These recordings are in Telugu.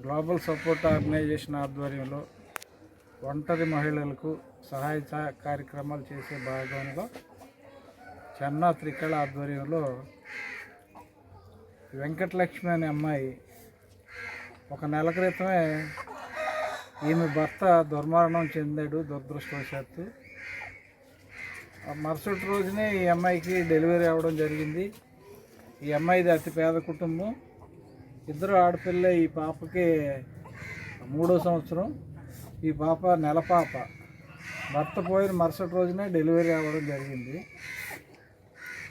గ్లోబల్ సపోర్ట్ ఆర్గనైజేషన్ ఆధ్వర్యంలో ఒంటరి మహిళలకు సహాయ కార్యక్రమాలు చేసే భాగంలో చెన్నా త్రికళ ఆధ్వర్యంలో వెంకటలక్ష్మి అనే అమ్మాయి ఒక నెల క్రితమే ఈమె భర్త దుర్మరణం చెందాడు దురదృష్టవశాత్తు. మరుసటి రోజునే ఈ అమ్మాయికి డెలివరీ అవ్వడం జరిగింది. ఈ అమ్మాయిది అతి పేద కుటుంబం, ఇద్దరు ఆడపిల్ల. ఈ పాపకి 3వ సంవత్సరం, ఈ పాప నెల పాప. భర్త పోయిన మరుసటి రోజునే డెలివరీ అవ్వడం జరిగింది.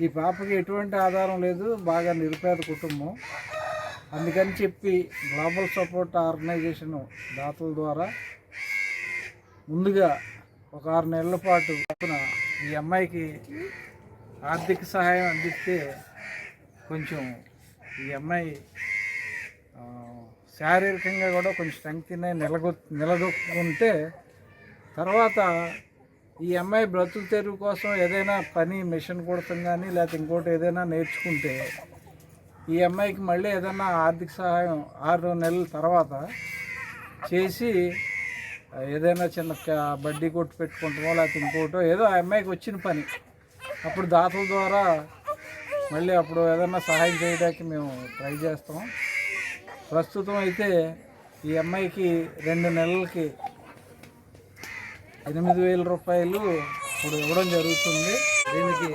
ఈ పాపకి ఎటువంటి ఆధారం లేదు, బాగా నిరుపేద కుటుంబం. అందుకని చెప్పి గ్లోబల్ సపోర్ట్ ఆర్గనైజేషన్ దాతల ద్వారా ముందుగా ఒక 6 నెలల పాటు ఈ అమ్మాయికి ఆర్థిక సహాయం అందిస్తే కొంచెం ఈ అమ్మాయి శారీరకంగా కూడా కొంచెం స్ట్రెంగ్త్ నిలదొక్కుంటే తర్వాత ఈ అమ్మాయి బ్రతుకు తెరువు కోసం ఏదైనా పని, మిషన్ కుడతాం కానీ లేకపోతే ఇంకోటి ఏదైనా నేర్చుకుంటే ఈ అమ్మాయికి మళ్ళీ ఏదైనా ఆర్థిక సహాయం 6 నెలల తర్వాత చేసి ఏదైనా చిన్న బడ్డీ కొట్టు పెట్టుకుంటామో లేకపోతే ఇంకోటో ఏదో ఆ అమ్మాయికి వచ్చిన పని అప్పుడు దాతల ద్వారా మళ్ళీ అప్పుడు ఏదైనా సహాయం చేయడానికి మేము ట్రై చేస్తాం. ప్రస్తుతం అయితే ఈ అమ్మాయికి 2 నెలలకి 8,000 రూపాయలు ఇప్పుడు ఇవ్వడం జరుగుతుంది. దీనికి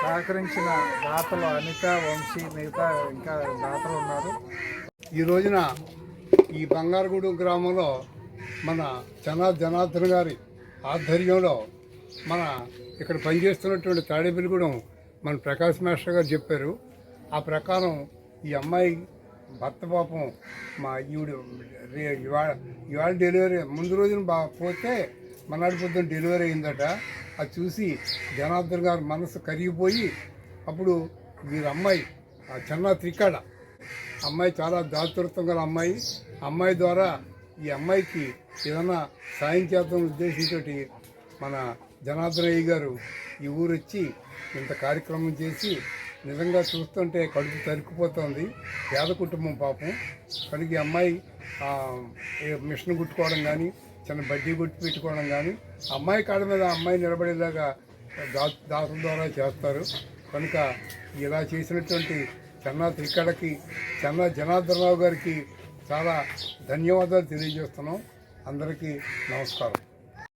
సహకరించిన దాతలు అనిత, వంశీ, మిగతా ఇంకా దాతలు ఉన్నారు. ఈ రోజున ఈ బంగారగూడెం గ్రామంలో మన చెన్నా జనార్దన్ గారి ఆధ్వర్యంలో మన ఇక్కడ పనిచేస్తున్నటువంటి తాడేపల్లిగూడెం మన ప్రకాశ్ మాస్టర్ గారు చెప్పారు. ఆ ప్రకారం ఈ అమ్మాయి భర్త పాపం ఇవాళ డెలివరీ ముందు రోజున పోతే మనాడు పొద్దున్న డెలివరీ అయిందట. అది చూసి జనార్దన్ గారు మనసు కరిగిపోయి అప్పుడు వీరి అమ్మాయి చెన్నా త్రికళ అమ్మాయి చాలా దాతృత్వం గల అమ్మాయి ద్వారా ఈ అమ్మాయికి ఏదైనా సాయం చేద్దాం ఉద్దేశంతో మన జనార్దన్ అయ్య గారు ఈ ఊరు వచ్చి ఇంత కార్యక్రమం చేసి నిజంగా చూస్తుంటే కడుపు తరుక్కుపోతుంది. పేద కుటుంబం పాపం. కనుక ఈ అమ్మాయి మిషన్ కుట్టుకోవడం కానీ, చిన్న బడ్డీ కొట్టి పెట్టుకోవడం కానీ, అమ్మాయి కాళ్ళ మీద అమ్మాయి నిలబడేలాగా దాతల ద్వారా చేస్తారు. కనుక ఇలా చేసినటువంటి చెన్నా త్రికళకి, చెన్నా జనార్దన్ రావు గారికి చాలా ధన్యవాదాలు తెలియజేస్తున్నాం. అందరికీ నమస్కారం.